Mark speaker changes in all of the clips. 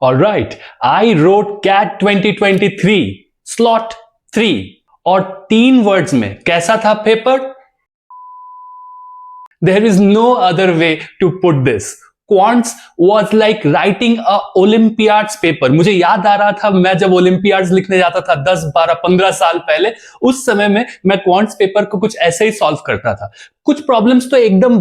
Speaker 1: Alright, I wrote CAT 2023 slot 3 और 3 words में कैसा था paper? There is no other way to put this. Quants was like writing a Olympiads paper. मुझे याद आ रहा था मैं जब Olympiads लिखने जाता था 10, 12, 15 साल पहले, उस समय में मैं क्वांट्स पेपर को कुछ ऐसे ही सॉल्व करता था. कुछ प्रॉब्लम्स तो एकदम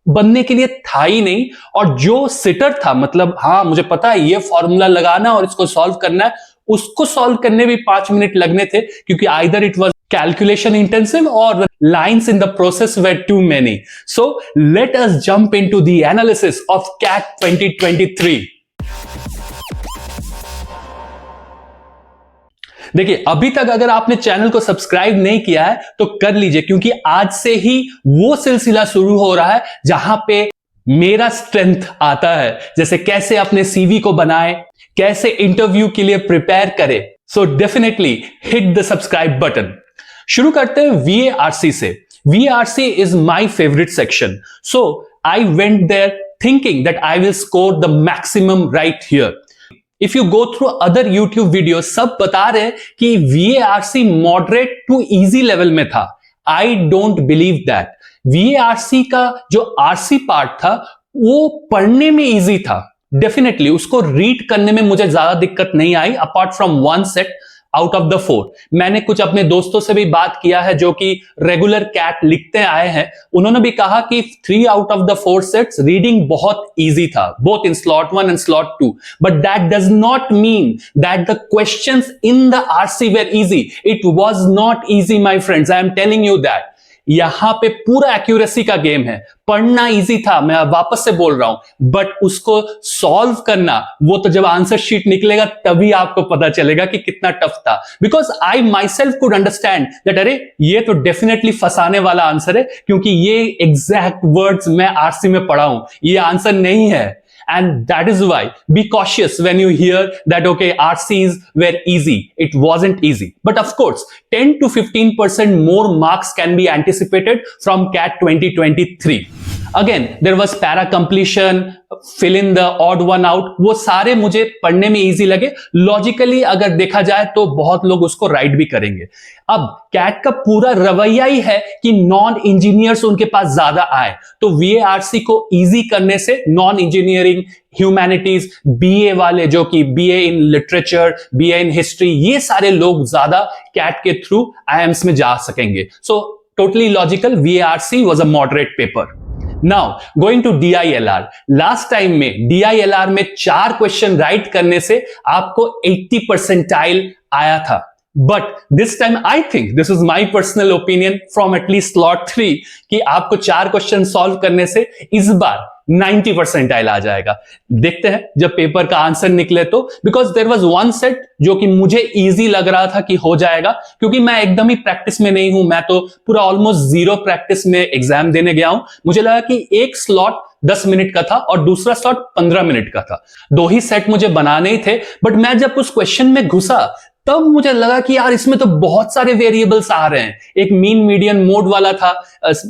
Speaker 1: बनने के लिए था ही नहीं, और जो सिटर था, मतलब हाँ मुझे पता है ये फॉर्मूला लगाना और इसको सॉल्व करना है, उसको सॉल्व करने भी 5 मिनट लगने थे, क्योंकि either it was calculation intensive or the lines in the process were too many. So let us jump into the analysis of CAT 2023. देखिए, अभी तक अगर आपने चैनल को सब्सक्राइब नहीं किया है तो कर लीजिए, क्योंकि आज से ही वो सिलसिला शुरू हो रहा है जहां पे मेरा स्ट्रेंथ आता है, जैसे कैसे अपने सीवी को बनाए, कैसे इंटरव्यू के लिए प्रिपेयर करें. So definitely hit the subscribe button. शुरू करते हैं VARC से. VARC is my favorite section. So I went there thinking that I will score the maximum right here. If you go through other YouTube videos, सब बता रहे हैं कि VARC moderate to easy level में था. I don't believe that. VARC का जो RC part था वो पढ़ने में easy था. Definitely उसको रीड करने में मुझे ज्यादा दिक्कत नहीं आई, apart from one set out of the 4. मैंने कुछ अपने दोस्तों से भी बात किया है जो कि रेगुलर कैट लिखते आए हैं. उन्होंने भी कहा कि 3 out of the 4 sets reading बहुत इजी था, both in slot 1 and slot 2. But that does not mean that the questions in the RC were easy. It was not easy my friends, I am telling you that. यहां पे पूरा accuracy का game है. पढ़ना easy था, मैं वापस से बोल रहा हूं, बट उसको सॉल्व करना, वो तो जब आंसर शीट निकलेगा तभी आपको पता चलेगा कि कितना टफ था. Because I my self could understand that अरे ये तो डेफिनेटली फंसाने वाला आंसर है, क्योंकि ये एग्जैक्ट वर्ड्स मैं आरसी में पढ़ा हूं, ये आंसर नहीं है. And that is why be cautious when you hear that okay, RCs were easy. It wasn't easy. But of course, 10 to 15% more marks can be anticipated from CAT 2023. Again, there was para completion, fill in the odd one out. वो सारे मुझे पढ़ने में easy लगे. Logically अगर देखा जाए तो बहुत लोग उसको राइट भी करेंगे. अब कैट का पूरा रवैया ही है कि नॉन इंजीनियर्स उनके पास ज्यादा आए, तो VARC को इजी करने से नॉन इंजीनियरिंग, ह्यूमैनिटीज, बीए वाले जो कि BA in literature, BA in history, ये सारे लोग ज्यादा कैट के थ्रू IIMs में जा सकेंगे. So totally logical, VARC was a moderate paper. Now going to DILR. Last time में DILR में 4 क्वेश्चन राइट करने से आपको 80 परसेंटाइल आया था. But this time I think, this is my personal opinion from at least slot 3, कि आपको 4 question solve करने से इस बार 90 परसेंटाइल आ जाएगा. देखते हैं जब पेपर का आंसर निकले तो. Because there was one set जो कि मुझे इजी लग रहा था कि हो जाएगा, क्योंकि मैं एकदम ही प्रैक्टिस में नहीं हूं. मैं तो पूरा ऑलमोस्ट 0 प्रैक्टिस में एग्जाम देने गया हूं. मुझे लगा कि एक स्लॉट 10 मिनट का था और दूसरा स्लॉट 15 मिनट का था. 2 ही सेट मुझे बनाने ही थे. बट मैं जब उस क्वेश्चन में घुसा तब मुझे लगा कि यार इसमें तो बहुत सारे वेरिएबल्स आ रहे हैं. एक मीन मीडियन मोड वाला था,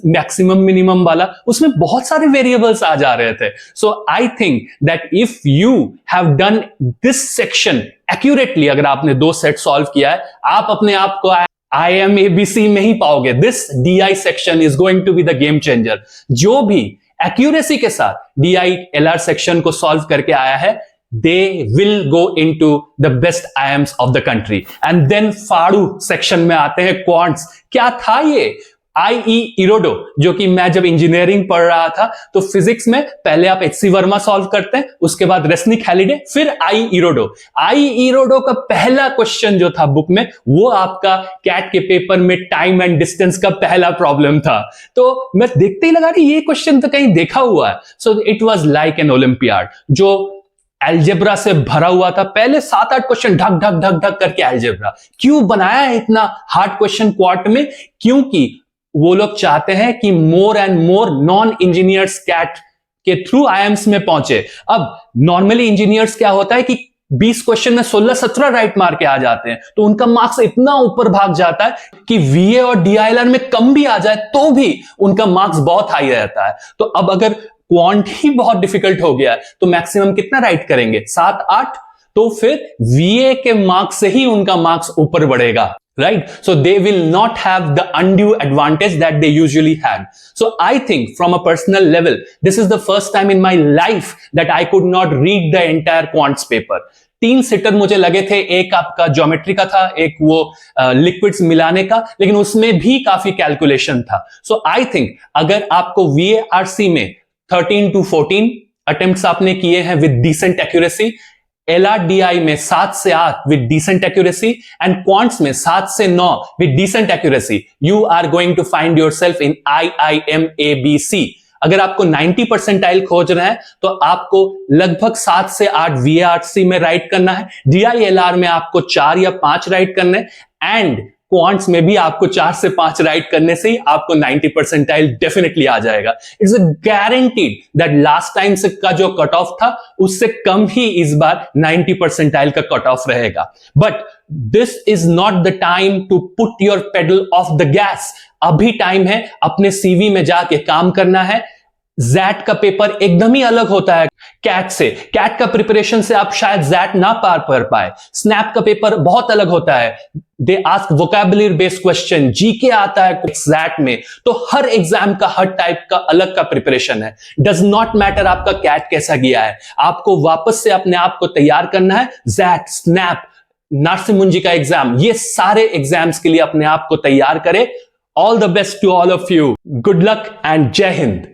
Speaker 1: मैक्सिमम मिनिमम वाला, उसमें बहुत सारे वेरिएबल्स आ जा रहे थे. So I think that if you have done this section accurately, अगर आपने 2 सेट सॉल्व किया है, आप अपने आप को IIM-ABC में ही पाओगे. This DI section is going to be the game changer. जो भी एक्यूरेसी के साथ DILR सेक्शन को सॉल्व करके आया है, they will go into the best IIMs of the country. And then फाड़ू सेक्शन में आते हैं क्वांट्स. क्या था ये? IE इरोडो, जो कि मैं जब इंजीनियरिंग पढ़ रहा था तो फिजिक्स में पहले आप HC वर्मा सॉल्व करते हैं, उसके बाद रेसनिक हैलिडे, फिर IE इरोडो. IE इरोडो का पहला क्वेश्चन जो था बुक में, वो आपका कैट के पेपर में टाइम एंड डिस्टेंस का पहला प्रॉब्लम था. तो मैं देखते ही लगा कि ये क्वेश्चन तो कहीं देखा हुआ है. So it was like an olympiad जो एल्जेब्रा से भरा हुआ था. पहले 7-8 क्वेश्चन ढक ढक ढक ढक करके एल्जेब्रा. क्यों बनाया है इतना हार्ड क्वेश्चन क्वार्ट में? क्योंकि वो लोग चाहते हैं कि more and more non engineers CAT के थ्रू IIMs में पहुंचे. अब नॉर्मली इंजीनियर्स क्या होता है कि 20 क्वेश्चन में 16-17 राइट मार के आ जाते हैं, तो उनका मार्क्स इतना ऊपर भाग जाता है कि VA और DILR में कम भी आ जाए तो भी उनका मार्क्स बहुत हाई रहता है. तो अब अगर क्वांट ही बहुत डिफिकल्ट हो गया है, तो मैक्सिमम कितना राइट करेंगे? 7 8। तो फिर VA के मार्क्स से ही उनका मार्क्स ऊपर बढ़ेगा, right? So they will not have the undue advantage that they usually had. So I think from a personal level, this is the first time in my life that I could not read the entire quants paper. 3 seater मुझे लगे थे, एक आपका geometry का था, एक वो liquids मिलाने का, लेकिन उसमें भी काफी कैलकुलेशन था. सो आई थिंक अगर आपको VARC में 13 to 14 अटेम्प्ट्स आपने किए हैं विद डिसेंट एक्यूरेसी, LRDI में 7 से 8 with decent accuracy and quants में 7 से 9 with decent accuracy, you are going to find yourself in IIM ABC. अगर आपको 90 परसेंटाइल खोज रहे हैं तो आपको लगभग 7 से 8 VARC में राइट करना है, DILR में आपको 4 या 5 राइट करने, एंड क्वांट्स में भी आपको 4 से 5 राइट करने से ही आपको 90 परसेंटाइल डेफिनेटली आ जाएगा. It's a guaranteed that last time से का जो कट ऑफ था उससे कम ही इस बार 90 परसेंटाइल का कट ऑफ रहेगा. But this is not the time to put your pedal off the gas. अभी टाइम है अपने CV में जाके काम करना है. जैट का पेपर एकदम ही अलग होता है कैट से. कैट का प्रिपरेशन से आप शायद जैट ना पार कर पाए. स्नैप का पेपर बहुत अलग होता है. They ask vocabulary based question, GK आता है जैट में. तो हर एग्जाम का हर टाइप का अलग का प्रिपरेशन है. डज नॉट मैटर आपका कैट कैसा गया है, आपको वापस से अपने आप को तैयार करना है. जैट, स्नैप, नरसिम्हा का एग्जाम, ये सारे एग्जाम्स के लिए अपने आप को तैयार करें. All the best to all of you. Good luck and जय हिंद.